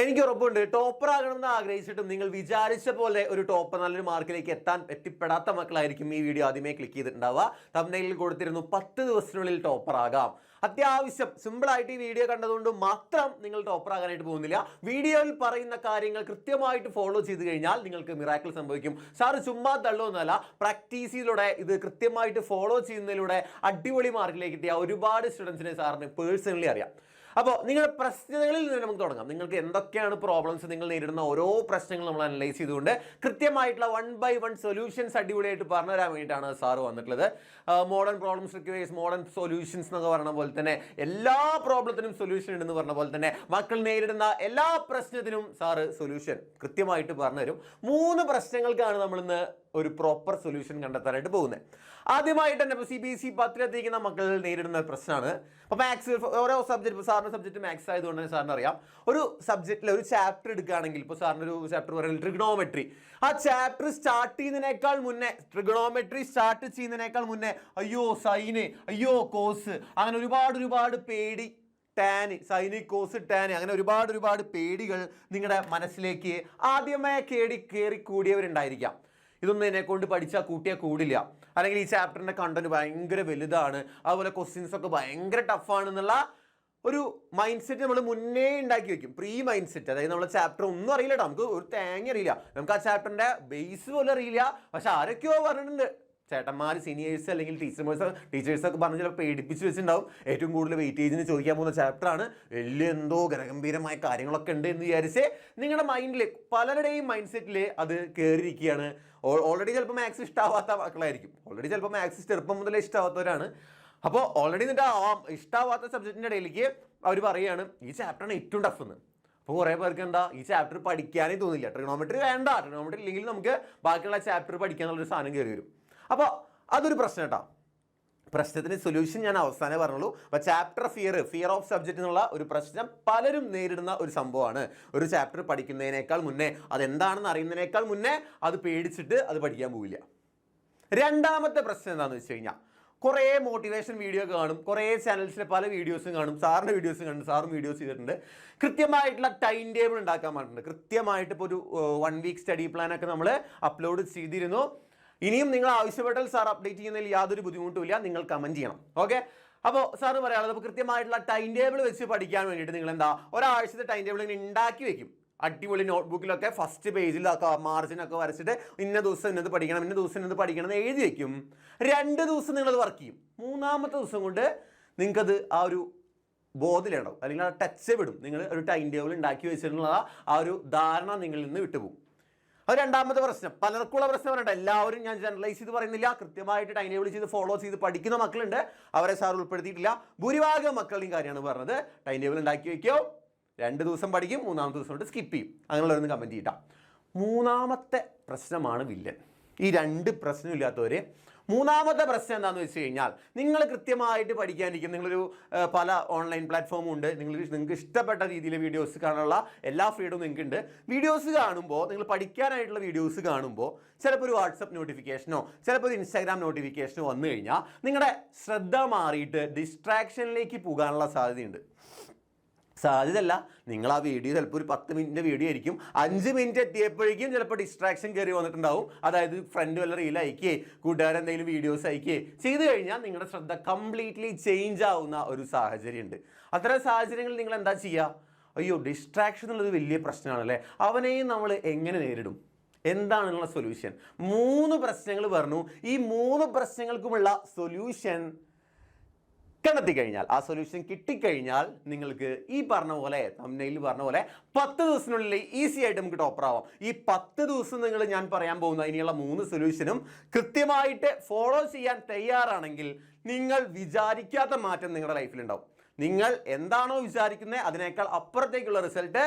എനിക്ക് ഉറപ്പുണ്ട് ടോപ്പർ ആകണമെന്ന് ആഗ്രഹിച്ചിട്ടും നിങ്ങൾ വിചാരിച്ച പോലെ ഒരു ടോപ്പർ നല്ലൊരു മാർക്കിലേക്ക് എത്തിപ്പെടാത്ത മക്കളായിരിക്കും ഈ വീഡിയോ ആദ്യമേ ക്ലിക്ക് ചെയ്തിട്ടുണ്ടാവുക. തംബ്നെയിലിൽ കൊടുത്തിരുന്നു 10 ദിവസത്തിനുള്ളിൽ ടോപ്പർ ആകാം. അത്യാവശ്യം സിമ്പിൾ ആയിട്ട് ഈ വീഡിയോ കണ്ടതുകൊണ്ട് മാത്രം നിങ്ങൾ ടോപ്പർ ആകാനായിട്ട് പോകുന്നില്ല. വീഡിയോയിൽ പറയുന്ന കാര്യങ്ങൾ കൃത്യമായിട്ട് ഫോളോ ചെയ്ത് കഴിഞ്ഞാൽ നിങ്ങൾക്ക് മിറാക്കിൾ സംഭവിക്കും. സാറ് ചുമ്മാ തള്ളുന്നല്ല, പ്രാക്ടീസിലൂടെ ഇത് കൃത്യമായിട്ട് ഫോളോ ചെയ്യുന്നതിലൂടെ അടിപൊളി മാർക്കിലേക്ക് എത്തിയ ഒരുപാട് സ്റ്റുഡൻസിനെ സാറിന് പേഴ്സണലി അറിയാം. അപ്പോൾ നിങ്ങളുടെ പ്രശ്നങ്ങളിൽ നിന്ന് നമുക്ക് തുടങ്ങാം. നിങ്ങൾക്ക് എന്തൊക്കെയാണ് പ്രോബ്ലംസ്, നിങ്ങൾ നേരിടുന്ന ഓരോ പ്രശ്നങ്ങളും നമ്മൾ അനലൈസ് ചെയ്തുകൊണ്ട് കൃത്യമായിട്ടുള്ള 1 by 1 സൊല്യൂഷൻസ് അടിപൊളിയായിട്ട് പറഞ്ഞു തരാൻ വേണ്ടിയിട്ടാണ് സാറ് വന്നിട്ടുള്ളത്. Modern problems requires modern solutions എന്നൊക്കെ പറഞ്ഞ പോലെ തന്നെ എല്ലാ പ്രോബ്ലത്തിനും സൊല്യൂഷൻ ഉണ്ടെന്ന് പറഞ്ഞ പോലെ തന്നെ മക്കൾ നേരിടുന്ന എല്ലാ പ്രശ്നത്തിനും സാറ് സൊല്യൂഷൻ കൃത്യമായിട്ട് പറഞ്ഞു തരും. 3 പ്രശ്നങ്ങൾക്കാണ് നമ്മളിന്ന് ഒരു പ്രോപ്പർ സൊല്യൂഷൻ കണ്ടെത്താനായിട്ട് പോകുന്നത്. ആദ്യമായിട്ട് തന്നെ ഇപ്പോൾ CBSE 10 മക്കൾ നേരിടുന്ന പ്രശ്നമാണ്. അപ്പോൾ മാത്സ് ഓരോ സബ്ജക്റ്റ്, ഇപ്പോൾ സാറിൻ്റെ സബ്ജക്റ്റ് മാത്സ് ആയതുകൊണ്ട് തന്നെ സാറിന് അറിയാം, ഒരു സബ്ജക്റ്റിൽ ഒരു ചാപ്റ്റർ എടുക്കുകയാണെങ്കിൽ, ഇപ്പോൾ സാറിൻ്റെ ഒരു ചാപ്റ്റർ പറയുന്നത് ട്രിഗണോമെട്രി, ആ ചാപ്റ്റർ സ്റ്റാർട്ട് ചെയ്യുന്നതിനേക്കാൾ മുന്നേ, ട്രിഗണോമെട്രി സ്റ്റാർട്ട് ചെയ്യുന്നതിനേക്കാൾ മുന്നേ അയ്യോ സൈന്, അയ്യോ കോസ്, അങ്ങനെ ഒരുപാട് പേടി, ടാന്, സൈന്, കോസ്, ടാന്, അങ്ങനെ ഒരുപാട് പേടികൾ നിങ്ങളുടെ മനസ്സിലേക്ക് ആദ്യമേ കയറി കൂടിയവരുണ്ടായിരിക്കാം. ഇതൊന്നും എന്നെ കൊണ്ട് പഠിച്ചാൽ കൂട്ടിയാൽ കൂടില്ല, അല്ലെങ്കിൽ ഈ ചാപ്റ്ററിൻ്റെ കണ്ടന്റ് ഭയങ്കര വലുതാണ്, അതുപോലെ ക്വസ്റ്റ്യൻസ് ഒക്കെ ഭയങ്കര ടഫാണെന്നുള്ള ഒരു മൈൻഡ് സെറ്റ് നമ്മൾ മുന്നേ ഉണ്ടാക്കി വെക്കും. പ്രീ മൈൻഡ് സെറ്റ്, അതായത് നമ്മളെ ചാപ്റ്റർ ഒന്നും അറിയില്ല കേട്ടോ, നമുക്ക് ഒരു തേങ്ങ അറിയില്ല, നമുക്ക് ആ ചാപ്റ്ററിൻ്റെ ബേസ് പോലും അറിയില്ല. പക്ഷെ ആരൊക്കെയോ പറഞ്ഞിട്ടുണ്ട്, ചേട്ടന്മാർ, സീനിയേഴ്സ് അല്ലെങ്കിൽ ടീച്ചേഴ്സൊക്കെ പറഞ്ഞ് ചിലപ്പോൾ പേടിപ്പിച്ച് വെച്ചിട്ടുണ്ടാവും. ഏറ്റവും കൂടുതൽ വെയിറ്റേജിന് ചോദിക്കാൻ പോകുന്ന ചാപ്റ്ററാണ്, വലിയ എന്തോ ഗരഗംഭീരമായ കാര്യങ്ങളൊക്കെ ഉണ്ട് എന്ന് വിചാരിച്ച് നിങ്ങളുടെ മൈൻഡിൽ, പലരുടെയും മൈൻഡ് സെറ്റിൽ അത് കയറിയിരിക്കുകയാണ്. ഓൾറെഡി ചിലപ്പോൾ മാത്സ് ഇഷ്ടമാവാത്ത മക്കളായിരിക്കും, ഓൾറെഡി ചിലപ്പോൾ മാത്സ് ചെറുപ്പം മുതലേ ഇഷ്ടമാവാത്തവരാണ്. അപ്പോൾ ഓൾറെഡി എന്നിട്ട് ആ ഇഷ്ടമാവാത്ത സബ്ജക്റ്റിൻ്റെ ഇടയിലേക്ക് അവർ പറയുകയാണ് ഈ ചാപ്റ്ററാണ് ഏറ്റവും ടഫ് എന്ന്. അപ്പോൾ കുറേ പേർക്ക് എന്താ, ഈ ചാപ്റ്റർ പഠിക്കാനേ തോന്നില്ല, ട്രിഗണോമെട്രി വേണ്ട, ട്രിഗണോമെട്രി ഇല്ലെങ്കിൽ നമുക്ക് ബാക്കിയുള്ള ചാപ്റ്റർ പഠിക്കാനുള്ളൊരു സാധനം കയറി വരും. അപ്പോൾ അതൊരു പ്രശ്നം കേട്ടോ. പ്രശ്നത്തിന് സൊല്യൂഷൻ ഞാൻ അവസാനം പറഞ്ഞുള്ളൂ. അപ്പോൾ ചാപ്റ്റർ ഫിയർ ഓഫ് സബ്ജക്റ്റ് എന്നുള്ള ഒരു പ്രശ്നം പലരും നേരിടുന്ന ഒരു സംഭവമാണ്. ഒരു ചാപ്റ്റർ പഠിക്കുന്നതിനേക്കാൾ മുന്നേ, അതെന്താണെന്ന് അറിയുന്നതിനേക്കാൾ മുന്നേ അത് പേടിച്ചിട്ട് അത് പഠിക്കാൻ പോവില്ല. രണ്ടാമത്തെ പ്രശ്നം എന്താണെന്ന് വെച്ച് കഴിഞ്ഞാൽ, കുറേ മോട്ടിവേഷൻ വീഡിയോ കാണും, കുറേ ചാനൽസിലെ പല വീഡിയോസും കാണും, സാറിൻ്റെ വീഡിയോസും കാണും, സാറും വീഡിയോസ് ചെയ്തിട്ടുണ്ട്. കൃത്യമായിട്ടുള്ള ടൈം ടേബിൾ ഉണ്ടാക്കാൻ പറഞ്ഞിട്ടുണ്ട്. കൃത്യമായിട്ട് ഇപ്പോൾ ഒരു 1 വീക്ക് സ്റ്റഡി പ്ലാനൊക്കെ നമ്മൾ അപ്ലോഡ് ചെയ്തിരുന്നു. ഇനിയും നിങ്ങൾ ആവശ്യപ്പെട്ടാൽ സാർ അപ്ഡേറ്റ് ചെയ്യുന്നതിൽ യാതൊരു ബുദ്ധിമുട്ടുമില്ല, നിങ്ങൾ കമൻറ്റ് ചെയ്യണം. ഓക്കെ, അപ്പോൾ സാറ് പറയാനുള്ളത്, അപ്പോൾ കൃത്യമായിട്ടുള്ള ടൈം ടേബിൾ വെച്ച് പഠിക്കാൻ വേണ്ടിയിട്ട് നിങ്ങൾ എന്താ, ഒരാഴ്ചത്തെ ടൈം ടേബിൾ ഇങ്ങനെ ഉണ്ടാക്കി വെക്കും. അടിപൊളി നോട്ട്ബുക്കിലൊക്കെ ഫസ്റ്റ് പേജിൽ മാർജിനൊക്കെ വരച്ചിട്ട് ഇന്ന ദിവസം ഇന്നത് പഠിക്കണം, ഇന്ന ദിവസം ഇന്നത് പഠിക്കണം എന്ന് എഴുതി വെക്കും. 2 ദിവസം നിങ്ങളത് വർക്ക് ചെയ്യും. 3-ാമത്തെ ദിവസം കൊണ്ട് നിങ്ങൾക്കത് ആ ഒരു ബോധത്തിലുണ്ടാവും, അല്ലെങ്കിൽ ആ ടച്ച് വിടും. നിങ്ങൾ ഒരു ടൈം ടേബിൾ ഉണ്ടാക്കി വെച്ചിട്ടുള്ള ആ ഒരു ധാരണ നിങ്ങളിൽ നിന്ന് വിട്ടുപോകും. അത് രണ്ടാമത്തെ പ്രശ്നം. പലർക്കുള്ള പ്രശ്നം പറഞ്ഞിട്ട് എല്ലാവരും ഞാൻ ജനറലൈസ് ചെയ്ത് പറയുന്നില്ല, കൃത്യമായിട്ട് ടൈം ടേബിൾ ചെയ്ത് ഫോളോ ചെയ്ത് പഠിക്കുന്ന മക്കളുണ്ട്, അവരെ സാർ ഉൾപ്പെടുത്തിയിട്ടില്ല. ഭൂരിഭാഗം മക്കളുടെയും കാര്യമാണ് പറഞ്ഞത്. ടൈം ടേബിൾ ഉണ്ടാക്കി വയ്ക്കോ, 2 ദിവസം പഠിക്കും, 3-ാമത്തെ ദിവസം കൊണ്ട് സ്കിപ്പ് ചെയ്യും. അങ്ങനെയുള്ളവരൊന്ന് കമൻറ്റ് ചെയ്യട്ടാ. 3-ാമത്തെ പ്രശ്നമാണ് വില്ലൻ. ഈ 2 പ്രശ്നമില്ലാത്തവർ. 3-ാമത്തെ പ്രശ്നം എന്താണെന്ന് വെച്ച് കഴിഞ്ഞാൽ, നിങ്ങൾ കൃത്യമായിട്ട് പഠിക്കാനിരിക്കും. നിങ്ങളൊരു പല ഓൺലൈൻ പ്ലാറ്റ്ഫോമും ഉണ്ട്, നിങ്ങൾക്ക് ഇഷ്ടപ്പെട്ട രീതിയിൽ വീഡിയോസ് കാണാനുള്ള എല്ലാ ഫ്രീഡവും നിങ്ങൾക്കുണ്ട്. വീഡിയോസ് കാണുമ്പോൾ, നിങ്ങൾ പഠിക്കാനായിട്ടുള്ള വീഡിയോസ് കാണുമ്പോൾ ചിലപ്പോൾ ഒരു വാട്സപ്പ് നോട്ടിഫിക്കേഷനോ ചിലപ്പോൾ ഒരു ഇൻസ്റ്റാഗ്രാം നോട്ടിഫിക്കേഷനോ വന്നു കഴിഞ്ഞാൽ നിങ്ങളുടെ ശ്രദ്ധ മാറിയിട്ട് ഡിസ്ട്രാക്ഷനിലേക്ക് പോകാനുള്ള സാധ്യതയുണ്ട്. സാധ്യതയല്ല, നിങ്ങൾ ആ വീഡിയോ ചിലപ്പോൾ ഒരു 10 മിനിറ്റിൻ്റെ വീഡിയോ ആയിരിക്കും, 5 മിനിറ്റ് എത്തിയപ്പോഴേക്കും ചിലപ്പോൾ ഡിസ്ട്രാക്ഷൻ കയറി വന്നിട്ടുണ്ടാവും. അതായത് ഫ്രണ്ട് വല്ല റീൽ അയക്കുകയെ, കൂട്ടുകാരെന്തെങ്കിലും വീഡിയോസ് അയക്കുകയെ ചെയ്ത് കഴിഞ്ഞാൽ നിങ്ങളുടെ ശ്രദ്ധ കംപ്ലീറ്റ്ലി ചേഞ്ച് ആവുന്ന ഒരു സാഹചര്യമുണ്ട്. അത്തരം സാഹചര്യങ്ങളിൽ നിങ്ങൾ എന്താ ചെയ്യുക? അയ്യോ, ഡിസ്ട്രാക്ഷൻ എന്നുള്ളത് വലിയ പ്രശ്നമാണല്ലേ, അവനെയും നമ്മൾ എങ്ങനെ നേരിടും? എന്താണെന്നുള്ള സൊല്യൂഷൻ? 3 പ്രശ്നങ്ങൾ പറഞ്ഞു. ഈ 3 പ്രശ്നങ്ങൾക്കുമുള്ള സൊല്യൂഷൻ കണ്ടെത്തി കഴിഞ്ഞാൽ, ആ സൊല്യൂഷൻ കിട്ടിക്കഴിഞ്ഞാൽ നിങ്ങൾക്ക് ഈ പറഞ്ഞ പോലെ, തംബ്നെയിലിൽ പറഞ്ഞ പോലെ 10 ദിവസത്തിനുള്ളിൽ ഈസി ആയിട്ട് നമുക്ക് ടോപ്പർ ആവാം. ഈ 10 ദിവസം നിങ്ങൾ ഞാൻ പറയാൻ പോകുന്ന ഇനിയുള്ള 3 സൊല്യൂഷനും കൃത്യമായിട്ട് ഫോളോ ചെയ്യാൻ തയ്യാറാണെങ്കിൽ നിങ്ങൾ വിചാരിക്കാത്ത മാറ്റം നിങ്ങളുടെ ലൈഫിലുണ്ടാവും. നിങ്ങൾ എന്താണോ വിചാരിക്കുന്നത് അതിനേക്കാൾ അപ്പുറത്തേക്കുള്ള റിസൾട്ട്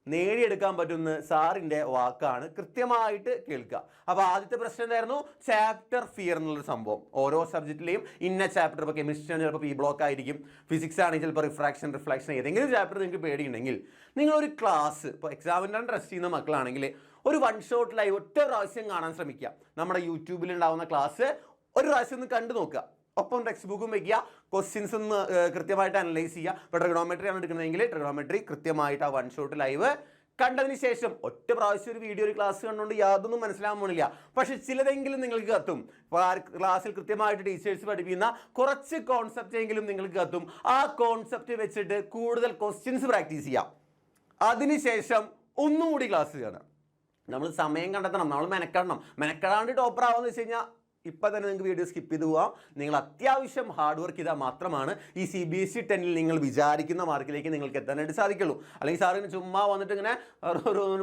നേടിയെടുക്കാൻ പറ്റുന്ന സാറിൻ്റെ വാക്കാണ്. കൃത്യമായിട്ട് കേൾക്കുക. അപ്പോൾ ആദ്യത്തെ പ്രശ്നം എന്തായിരുന്നു? ചാപ്റ്റർ ഫിയർ എന്നുള്ളൊരു സംഭവം. ഓരോ സബ്ജക്റ്റിലെയും ഇന്ന ചാപ്റ്റർ, ഇപ്പോൾ കെമിസ്ട്രി ആണ് ചിലപ്പോൾ P ബ്ലോക്ക് ആയിരിക്കും, ഫിസിക്സ് ആണെങ്കിൽ ചിലപ്പോൾ റിഫ്രാക്ഷൻ, ഏതെങ്കിലും ചാപ്റ്റർ നിങ്ങൾക്ക് പേടിയുണ്ടെങ്കിൽ നിങ്ങളൊരു ക്ലാസ്, ഇപ്പോൾ എക്സാമിൻ്റെ ടെസ്റ്റ് ചെയ്യുന്ന മക്കളാണെങ്കിൽ ഒരു 1 ഷോട്ട് ലൈവ് ഒറ്റ പ്രാവശ്യം കാണാൻ ശ്രമിക്കുക. നമ്മുടെ യൂട്യൂബിൽ ഉണ്ടാവുന്ന ക്ലാസ് ഒരു പ്രാവശ്യം ഒന്ന് കണ്ടു നോക്കുക. ഒപ്പം ടെക്സ്റ്റ് ബുക്കും വെക്കുക, ക്വസ്റ്റ്യൻസ് ഒന്ന് കൃത്യമായിട്ട് അനലൈസ് ചെയ്യുക. ഇപ്പോൾ ട്രിഗണോമെട്രി ആണ് എടുക്കുന്നതെങ്കിൽ ട്രിഗണോമെട്രി കൃത്യമായിട്ട് ആ വൺ ഷോട്ട് ലൈവ് കണ്ടതിന് ശേഷം ഒറ്റ പ്രാവശ്യം ഒരു വീഡിയോ ഒരു ക്ലാസ് കണ്ടുകൊണ്ട് യാതൊന്നും മനസ്സിലാകാൻ പോണില്ല. പക്ഷെ ചിലതെങ്കിലും നിങ്ങൾക്ക് കത്തും. ഇപ്പോൾ ആ ക്ലാസ്സിൽ കൃത്യമായിട്ട് ടീച്ചേഴ്സ് പഠിപ്പിക്കുന്ന കുറച്ച് കോൺസെപ്റ്റ് എങ്കിലും നിങ്ങൾക്ക് കത്തും. ആ കോൺസെപ്റ്റ് വെച്ചിട്ട് കൂടുതൽ ക്വസ്റ്റ്യൻസ് പ്രാക്ടീസ് ചെയ്യാം. അതിനുശേഷം ഒന്നുകൂടി ക്ലാസ് കാണാം. നമ്മൾ സമയം കണ്ടെത്തണം, നമ്മൾ മെനക്കെടാണ്ട് ടോപ്പർ ആവാന്ന് വെച്ച് കഴിഞ്ഞാൽ ഇപ്പം തന്നെ നിങ്ങൾക്ക് വീഡിയോ സ്കിപ്പ് ചെയ്ത് പോവാം. നിങ്ങൾ അത്യാവശ്യം ഹാർഡ് വർക്ക് ചെയ്താൽ മാത്രമാണ് ഈ CBSE 10ൽ നിങ്ങൾ വിചാരിക്കുന്ന മാർക്കിലേക്ക് നിങ്ങൾക്ക് എത്താനായിട്ട് സാധിക്കുള്ളൂ. അല്ലെങ്കിൽ സാറിന് ചുമ്മാ വന്നിട്ട് ഇങ്ങനെ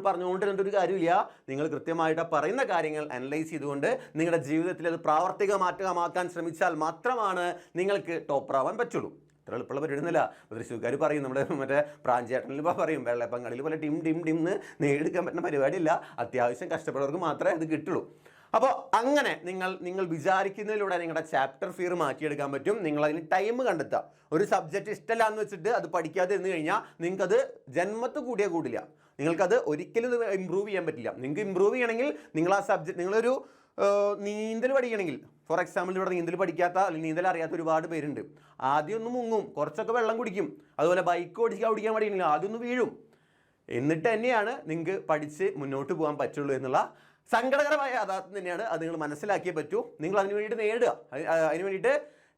പറഞ്ഞുകൊണ്ട് ഒരു കാര്യമില്ല. നിങ്ങൾ കൃത്യമായിട്ട് പറയുന്ന കാര്യങ്ങൾ അനലൈസ് ചെയ്തുകൊണ്ട് നിങ്ങളുടെ ജീവിതത്തിൽ അത് പ്രാവർത്തികമാക്കാൻ ശ്രമിച്ചാൽ മാത്രമാണ് നിങ്ങൾക്ക് ടോപ്പർ ആവാൻ പറ്റുള്ളൂ. ഇത്ര എളുപ്പമുള്ള പരിപാടിയൊന്നുമില്ല. തൃശ്ശൂർക്കാർ പറയും, നമ്മുടെ മറ്റേ പ്രാഞ്ചേട്ടനിൽ പറയും, വെള്ളപ്പങ്കളിൽ പോലെ ടിം എന്ന് നേടിയെടുക്കാൻ പറ്റുന്ന പരിപാടിയില്ല. അത്യാവശ്യം കഷ്ടപ്പെടുന്നവർക്ക് മാത്രമേ ഇത് കിട്ടുള്ളൂ. അപ്പോൾ അങ്ങനെ നിങ്ങൾ വിചാരിക്കുന്നതിലൂടെ നിങ്ങളുടെ ചാപ്റ്റർ ഫിയർ മാറ്റിയെടുക്കാൻ പറ്റും. നിങ്ങളതിന് ടൈം കണ്ടെത്തുക. ഒരു സബ്ജക്റ്റ് ഇഷ്ടമല്ല എന്ന് വെച്ചിട്ട് അത് പഠിക്കാതെ ഇരുന്ന് കഴിഞ്ഞാൽ നിങ്ങൾക്കത് ജന്മത്ത് കൂടില്ല. നിങ്ങൾക്കത് ഒരിക്കലും ഇമ്പ്രൂവ് ചെയ്യാൻ പറ്റില്ല. നിങ്ങൾക്ക് ഇമ്പ്രൂവ് ചെയ്യണമെങ്കിൽ നിങ്ങൾ ആ സബ്ജക്റ്റ്, നിങ്ങളൊരു നീന്തൽ പഠിക്കണമെങ്കിൽ, ഫോർ എക്സാമ്പിൾ ഇവിടെ നീന്തൽ പഠിക്കാത്ത അല്ലെങ്കിൽ നീന്തൽ അറിയാത്ത ഒരുപാട് പേരുണ്ട്. ആദ്യം ഒന്ന് മുങ്ങും, കുറച്ചൊക്കെ വെള്ളം കുടിക്കും. അതുപോലെ ബൈക്ക് ഓടിക്കാൻ പഠിക്കണമെങ്കിൽ ആദ്യം ഒന്ന് വീഴും. എന്നിട്ട് തന്നെയാണ് നിങ്ങൾക്ക് പഠിച്ച് മുന്നോട്ട് പോകാൻ പറ്റുള്ളൂ എന്നുള്ള സങ്കടകരമായ യാഥാർത്ഥ്യം തന്നെയാണ്. അത് നിങ്ങൾ മനസ്സിലാക്കിയേ പറ്റൂ. നിങ്ങൾ അതിന് വേണ്ടിയിട്ട് നേടുക. അതിന് വേണ്ടിയിട്ട്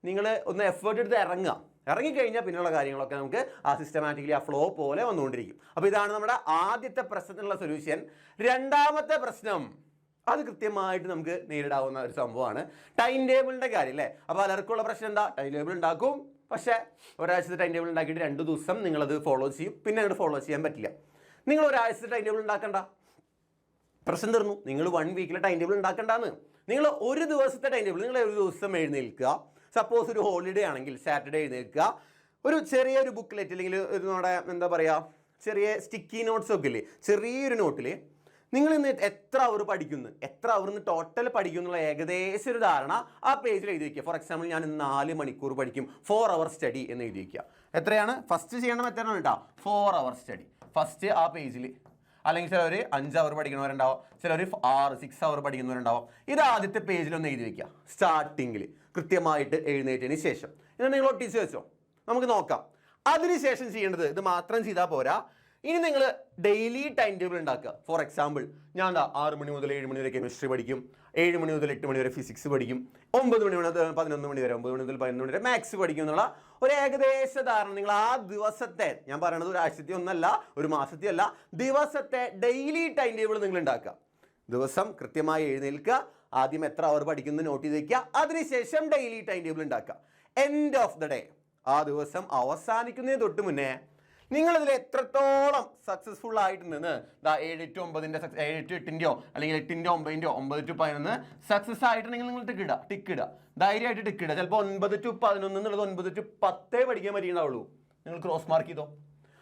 നിങ്ങൾ ഒന്ന് എഫേർട്ട് എടുത്ത് ഇറങ്ങിക്കഴിഞ്ഞാൽ പിന്നെയുള്ള കാര്യങ്ങളൊക്കെ നമുക്ക് ആ സിസ്റ്റമാറ്റിക്കലി ആ ഫ്ലോ പോലെ വന്നുകൊണ്ടിരിക്കും. അപ്പോൾ ഇതാണ് നമ്മുടെ ആദ്യത്തെ പ്രശ്നത്തിനുള്ള സൊല്യൂഷൻ. രണ്ടാമത്തെ പ്രശ്നം അത് കൃത്യമായിട്ട് നമുക്ക് നേരിടാവുന്ന ഒരു സംഭവമാണ് ടൈം ടേബിളിൻ്റെ കാര്യം അല്ലേ. അപ്പോൾ പലർക്കുള്ള പ്രശ്നം എന്താ, ടൈം ടേബിൾ ഉണ്ടാക്കും, പക്ഷേ ഒരാഴ്ചത്തെ ടൈം ടേബിൾ ഉണ്ടാക്കിയിട്ട് 2 ദിവസം നിങ്ങളത് ഫോളോ ചെയ്യും, പിന്നെ അങ്ങോട്ട് ഫോളോ ചെയ്യാൻ പറ്റില്ല. നിങ്ങൾ ഒരാഴ്ചത്തെ ടൈം ടേബിൾ ഉണ്ടാക്കണ്ട, പ്രശ്നം തീർന്നു. നിങ്ങൾ 1 വീക്കിലെ ടൈം ടേബിൾ ഉണ്ടാക്കണ്ടെന്ന്. നിങ്ങൾ ഒരു ദിവസത്തെ ടൈം ടേബിൾ, നിങ്ങൾ ഒരു ദിവസം എഴുന്നേൽക്കുക. സപ്പോസ് ഒരു ഹോളിഡേ ആണെങ്കിൽ സാറ്റർഡേ എഴുന്നേൽക്കുക. ഒരു ചെറിയൊരു ബുക്ക്ലെറ്റ് അല്ലെങ്കിൽ ഒരു നമ്മുടെ എന്താ പറയുക ചെറിയ സ്റ്റിക്കി നോട്ട്സ് ഒക്കെ ഇല്ലേ, ചെറിയൊരു നോട്ടിൽ നിങ്ങൾ ഇന്ന് എത്ര അവർ പഠിക്കുന്നു, എത്ര അവർ ഇന്ന് ടോട്ടൽ പഠിക്കുന്നുള്ള ഏകദേശം ഒരു ധാരണ ആ പേജിൽ എഴുതി വയ്ക്കുക. ഫോർ എക്സാമ്പിൾ ഞാൻ 4 മണിക്കൂർ പഠിക്കും, 4 hour സ്റ്റഡി എന്ന് എഴുതി വയ്ക്കുക. എത്രയാണ് ഫസ്റ്റ് ചെയ്യേണ്ട മെത്തേഡാണ് കേട്ടോ, 4 hour സ്റ്റഡി. ഫസ്റ്റ് ആ പേജിൽ, അല്ലെങ്കിൽ ചിലവർ 5 hour പഠിക്കുന്നവരുണ്ടാവും, ചിലർ 6 hour പഠിക്കുന്നവരുണ്ടാവും. ഇത് ആദ്യത്തെ പേജിലൊന്ന് എഴുതി വയ്ക്കുക. സ്റ്റാർട്ടിങ്ങിൽ കൃത്യമായിട്ട് എഴുന്നേറ്റതിന് ശേഷം ഇത് നിങ്ങൾ ഒട്ടിച്ച് വെച്ചോ, നമുക്ക് നോക്കാം. അതിനുശേഷം ചെയ്യേണ്ടത് ഇത് മാത്രം ചെയ്താൽ പോരാ. ഇനി നിങ്ങൾ ഡെയിലി ടൈം ടേബിൾ ഉണ്ടാക്കുക. ഫോർ എക്സാമ്പിൾ ഞാൻ 6 മണി മുതൽ 7 മണി വരെ കെമിസ്ട്രി പഠിക്കും, 7 മണി മുതൽ 8 മണി വരെ ഫിസിക്സ് പഠിക്കും, 9 മണി മുതൽ 11 മണി വരെ 9 മണി മുതൽ 11 മണി വരെ മാത്സ് പഠിക്കും എന്നുള്ള ഒരു ഏകദേശ ധാരണ നിങ്ങൾ ആ ദിവസത്തെ, ഞാൻ പറയണത് ഒരു ആഴ്ചത്തെ ഒന്നല്ല, ഒരു മാസത്തെ അല്ല, ദിവസത്തെ ഡെയിലി ടൈം ടേബിൾ നിങ്ങൾ ഉണ്ടാക്കുക. ദിവസം കൃത്യമായി എഴുന്നേൽക്കുക, ആദ്യം എത്ര അവർ പഠിക്കുന്നത് നോട്ട് ചെയ്ത് വയ്ക്കുക, അതിനുശേഷം ഡെയിലി ടൈം ടേബിൾ ഉണ്ടാക്കുക. എൻഡ് ഓഫ് ദ ഡേ, ആ ദിവസം അവസാനിക്കുന്നതിന് തൊട്ട് മുന്നേ നിങ്ങളിതിൽ എത്രത്തോളം സക്സസ്ഫുൾ ആയിട്ടുണ്ടെന്ന് 7 to 9 7 to 8 അല്ലെങ്കിൽ 8 to 9 9 to 11 സക്സസ് ആയിട്ടുണ്ടെങ്കിൽ നിങ്ങൾ ടിക്ക് ഇടുക, ധൈര്യമായിട്ട് ടിക്ക് ഇടുക. ചിലപ്പോൾ 9 to 11 എന്നുള്ളത് 9 to 10 പഠിക്കാൻ പറ്റിയിട്ടുണ്ടാവുള്ളൂ, നിങ്ങൾ ക്രോസ് മാർക്ക് ചെയ്തോ.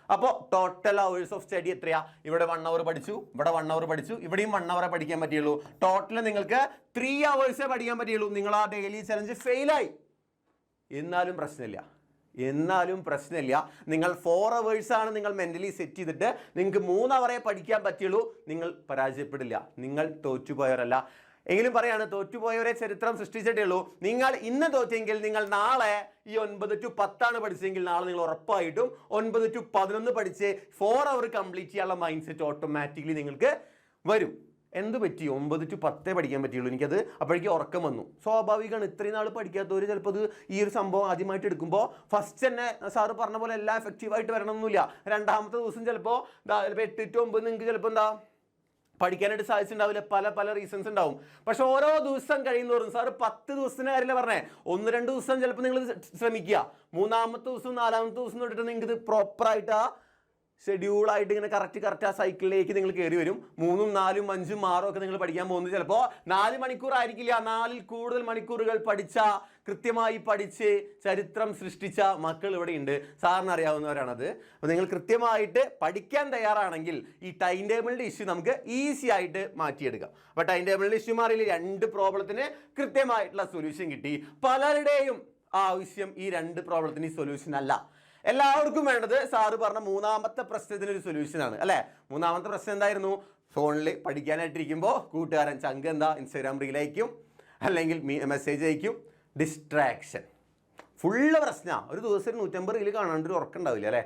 അപ്പോൾ ടോട്ടൽ അവേഴ്സ് ഓഫ് സ്റ്റഡി എത്രയാ? ഇവിടെ 1 hour പഠിച്ചു, ഇവിടെ 1 hour പഠിച്ചു, ഇവിടെയും 1 hour പഠിക്കാൻ പറ്റുള്ളൂ. ടോട്ടൽ നിങ്ങൾക്ക് 3 hours പഠിക്കാൻ പറ്റുള്ളൂ. നിങ്ങൾ ആ ഡെയിലി ചലഞ്ച് ഫെയിലായി. എന്നാലും പ്രശ്നമില്ല. നിങ്ങൾ 4 hours ആണ് നിങ്ങൾ മെന്റലി സെറ്റ് ചെയ്തിട്ട് നിങ്ങൾക്ക് 3 hour പഠിക്കാൻ പറ്റുള്ളൂ. നിങ്ങൾ പരാജയപ്പെടില്ല, നിങ്ങൾ തോറ്റുപോയവരല്ല. എങ്കിലും പറയാണ്, തോറ്റുപോയവരെ ചരിത്രം സൃഷ്ടിച്ചിട്ടേ ഉള്ളൂ. നിങ്ങൾ ഇന്ന് തോറ്റെങ്കിൽ നിങ്ങൾ നാളെ ഈ 9 to 10 പഠിച്ചെങ്കിൽ നാളെ നിങ്ങൾ ഉറപ്പായിട്ടും 9 to 11 പഠിച്ച് 4 hour കംപ്ലീറ്റ് ചെയ്യാനുള്ള മൈൻഡ് സെറ്റ് ഓട്ടോമാറ്റിക്കലി നിങ്ങൾക്ക് വരും. എന്ത് പറ്റി? 9 to 10 പഠിക്കാൻ പറ്റുള്ളൂ, എനിക്കത് അപ്പോഴേക്കും ഉറക്കം വന്നു. സ്വാഭാവികമാണ്. ഇത്രയും നാൾ പഠിക്കാത്തവർ ചിലപ്പോൾ അത് ഈ ഒരു സംഭവം ആദ്യമായിട്ട് എടുക്കുമ്പോൾ ഫസ്റ്റ് തന്നെ സാറ് പറഞ്ഞ പോലെ എല്ലാം എഫക്റ്റീവായിട്ട് വരണമെന്നില്ല. രണ്ടാമത്തെ ദിവസം ചിലപ്പോൾ 8 to 9 നിങ്ങൾക്ക് ചിലപ്പോൾ പഠിക്കാനായിട്ട് സാധിച്ചിട്ടുണ്ടാവില്ല, പല റീസൺസ് ഉണ്ടാവും. പക്ഷെ ഓരോ ദിവസം കഴിയുന്നവരും സാറ് 10 ദിവസത്തിന് കാര്യമില്ല പറഞ്ഞേ, 1-2 ദിവസം ചിലപ്പോൾ നിങ്ങൾ ശ്രമിക്കുക. 3-ാമത്തെ ദിവസം 4-ാമത്തെ ദിവസം തൊട്ടിട്ട് നിങ്ങൾക്ക് ഇത് പ്രോപ്പറായിട്ട് ആ ഷെഡ്യൂളായിട്ട് ഇങ്ങനെ കറക്റ്റ് ആ സൈക്കിളിലേക്ക് നിങ്ങൾ കയറി വരും. 3, 4, 5, 6 ഒക്കെ നിങ്ങൾ പഠിക്കാൻ പോകുന്നത് ചിലപ്പോൾ 4 മണിക്കൂർ ആയിരിക്കില്ല, 4-ൽ കൂടുതൽ മണിക്കൂറുകൾ കൃത്യമായി പഠിച്ച് ചരിത്രം സൃഷ്ടിച്ച മക്കൾ ഇവിടെ ഉണ്ട്, സാറിന് അറിയാവുന്നവരാണത്. അപ്പോൾ നിങ്ങൾ കൃത്യമായിട്ട് പഠിക്കാൻ തയ്യാറാണെങ്കിൽ ഈ ടൈം ടേബിളിൻ്റെ ഇഷ്യൂ നമുക്ക് ഈസി ആയിട്ട് മാറ്റിയെടുക്കാം. അപ്പോൾ ടൈം ടേബിളിൻ്റെ ഇഷ്യൂ മാറിയില്ല, 2 പ്രോബ്ലത്തിന് കൃത്യമായിട്ടുള്ള സൊല്യൂഷൻ കിട്ടി. പലരുടെയും ആവശ്യം ഈ 2 പ്രോബ്ലത്തിന് സൊല്യൂഷൻ അല്ല. എല്ലാവർക്കും വേണ്ടത് സാറ് പറഞ്ഞ 3-ാമത്തെ പ്രശ്നത്തിനൊരു സൊല്യൂഷനാണ് അല്ലേ. 3-ാമത്തെ പ്രശ്നം എന്തായിരുന്നു? ഫോണിൽ പഠിക്കാനായിട്ടിരിക്കുമ്പോൾ കൂട്ടുകാരൻ ചങ്ക് ഇൻസ്റ്റാഗ്രാം റീൽ അയക്കും, അല്ലെങ്കിൽ മെസ്സേജ് അയക്കും, ഡിസ്ട്രാക്ഷൻ ഫുള്ള് പ്രശ്നമാണ്. ഒരു ദിവസം 150 റീൽ കാണാണ്ട് ഒരു ഉറക്കം ഉണ്ടാവില്ല അല്ലേ?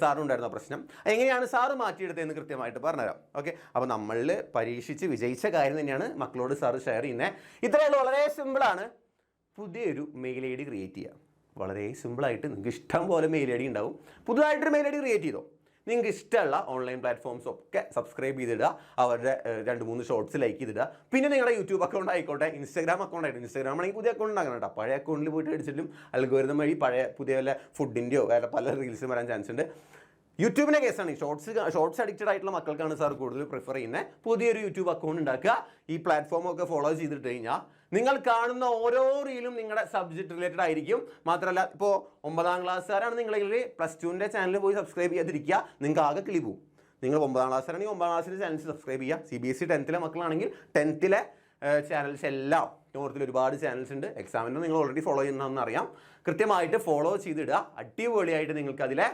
സാറിനുണ്ടായിരുന്ന പ്രശ്നം എങ്ങനെയാണ് സാറ് മാറ്റിയെടുത്തതെന്ന് കൃത്യമായിട്ട് പറഞ്ഞുതരാം. ഓക്കെ, അപ്പോൾ നമ്മളിൽ പരീക്ഷിച്ച് വിജയിച്ച കാര്യം തന്നെയാണ് മക്കളോട് സാറ് ഷെയർ ചെയ്യുന്നത്. ഇത്രയുള്ളൂ, വളരെ സിമ്പിളാണ്. പുതിയൊരു മെയിൽ ഐ ഡി ക്രിയേറ്റ് ചെയ്യുക. വളരെ സിമ്പിളായിട്ട് നിങ്ങൾക്ക് ഇഷ്ടം പോലെ മെയിൽ ഐ ഡി ഉണ്ടാവും. പുതുതായിട്ടൊരു മെയിൽ ഐ ഡി ക്രിയേറ്റ് ചെയ്തോ. നിങ്ങൾക്ക് ഇഷ്ടമുള്ള ഓൺലൈൻ പ്ലാറ്റ്ഫോംസ് ഒക്കെ സബ്സ്ക്രൈബ് ചെയ്തിടുക, അവരുടെ 2-3 ഷോർട്സ് ലൈക്ക് ചെയ്തിടുക. പിന്നെ നിങ്ങളുടെ യൂട്യൂബ് അക്കൗണ്ട് ആയിക്കോട്ടെ, ഇൻസ്റ്റാഗ്രാം അക്കൗണ്ട് ആയിട്ട്, ഇൻസ്റ്റാഗ്രാം ആണെങ്കിൽ പുതിയ അക്കൗണ്ട് ഉണ്ടാക്കണം കേട്ടോ. പഴയ അക്കൗണ്ടിൽ പോയിട്ട് അടിച്ചിട്ടും അൽഗോരിതം വഴി പുതിയ വല്ല ഫുഡിൻ്റെയോ വേറെ പല റീൽസും വരാൻ ചാൻസ് ഉണ്ട്. യൂട്യൂബിൻ്റെ കേസാണ്. ഷോർട്സ് അഡിക്റ്റഡ് ആയിട്ടുള്ള മക്കൾക്കാണ് സാർ കൂടുതൽ പ്രിഫർ ചെയ്യുന്നത്. പുതിയൊരു യൂട്യൂബ് അക്കൗണ്ട് ഉണ്ടാക്കുക. ഈ പ്ലാറ്റ്ഫോമൊക്കെ ഫോളോ ചെയ്തിട്ട് കഴിഞ്ഞാൽ നിങ്ങൾ കാണുന്ന ഓരോ റീലും നിങ്ങളുടെ സബ്ജക്ട് റിലേറ്റഡ് ആയിരിക്കും. മാത്രമല്ല, ഇപ്പോൾ 9ാം ക്ലാസ്സുകാരാണ് നിങ്ങളെങ്കിൽ +2ൻ്റെ ചാനൽ പോയി സബ്സ്ക്രൈബ് ചെയ്യാതിരിക്കുക, നിങ്ങൾക്ക് ആകെ കിളി പോവും. നിങ്ങൾ 9ാം ക്ലാസ്സുകാരാണെങ്കിൽ 9ാം ക്ലാസ്സിൻ്റെ ചാനൽ സബ്സ്ക്രൈബ് ചെയ്യുക. CBSE 10th മക്കളാണെങ്കിൽ 10th ചാനൽസ് എല്ലാം, നോർത്തിൽ ഒരുപാട് ചാനൽസ് ഉണ്ട്. എക്സാമിന് നിങ്ങൾ ഓൾറെഡി ഫോളോ ചെയ്യുന്നതെന്ന് അറിയാം. കൃത്യമായിട്ട് ഫോളോ ചെയ്തിടുക. അടിപൊളിയായിട്ട് നിങ്ങൾക്ക് അതിലെ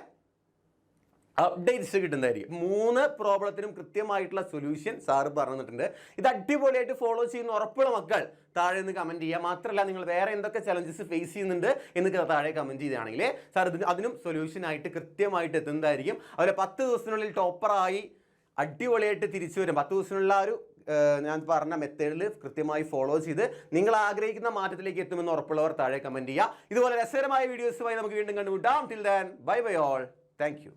അപ്ഡേറ്റ്സ് കിട്ടുന്നതായിരിക്കും. 3 പ്രോബ്ലത്തിനും കൃത്യമായിട്ടുള്ള സൊല്യൂഷൻ സാറ് പറഞ്ഞിട്ടുണ്ട്. ഇത് അടിപൊളിയായിട്ട് ഫോളോ ചെയ്യുന്ന ഉറപ്പുള്ള മക്കൾ താഴെ നിന്ന് കമൻറ്റ് ചെയ്യുക. മാത്രമല്ല, നിങ്ങൾ വേറെ എന്തൊക്കെ ചലഞ്ചസ് ഫേസ് ചെയ്യുന്നുണ്ട് എന്ന് താഴെ കമൻറ്റ് ചെയ്യുകയാണെങ്കിൽ സാർ അതിനും സൊല്യൂഷനായിട്ട് കൃത്യമായിട്ട് എത്തുന്നതായിരിക്കും. അതുപോലെ 10 ദിവസത്തിനുള്ളിൽ ടോപ്പറായി അടിപൊളിയായിട്ട് തിരിച്ചു വരും. 10 ദിവസത്തിനുള്ള ഒരു ഞാൻ പറഞ്ഞ മെത്തേഡിൽ കൃത്യമായി ഫോളോ ചെയ്ത് നിങ്ങൾ ആഗ്രഹിക്കുന്ന മാറ്റത്തിലേക്ക് എത്തുമെന്ന് ഉറപ്പുള്ളവർ താഴെ കമൻറ്റ് ചെയ്യുക. ഇതുപോലെ രസകരമായ വീഡിയോസുമായി നമുക്ക് വീണ്ടും കണ്ടുമുട്ടാം. Till then bye bye all. Thank you.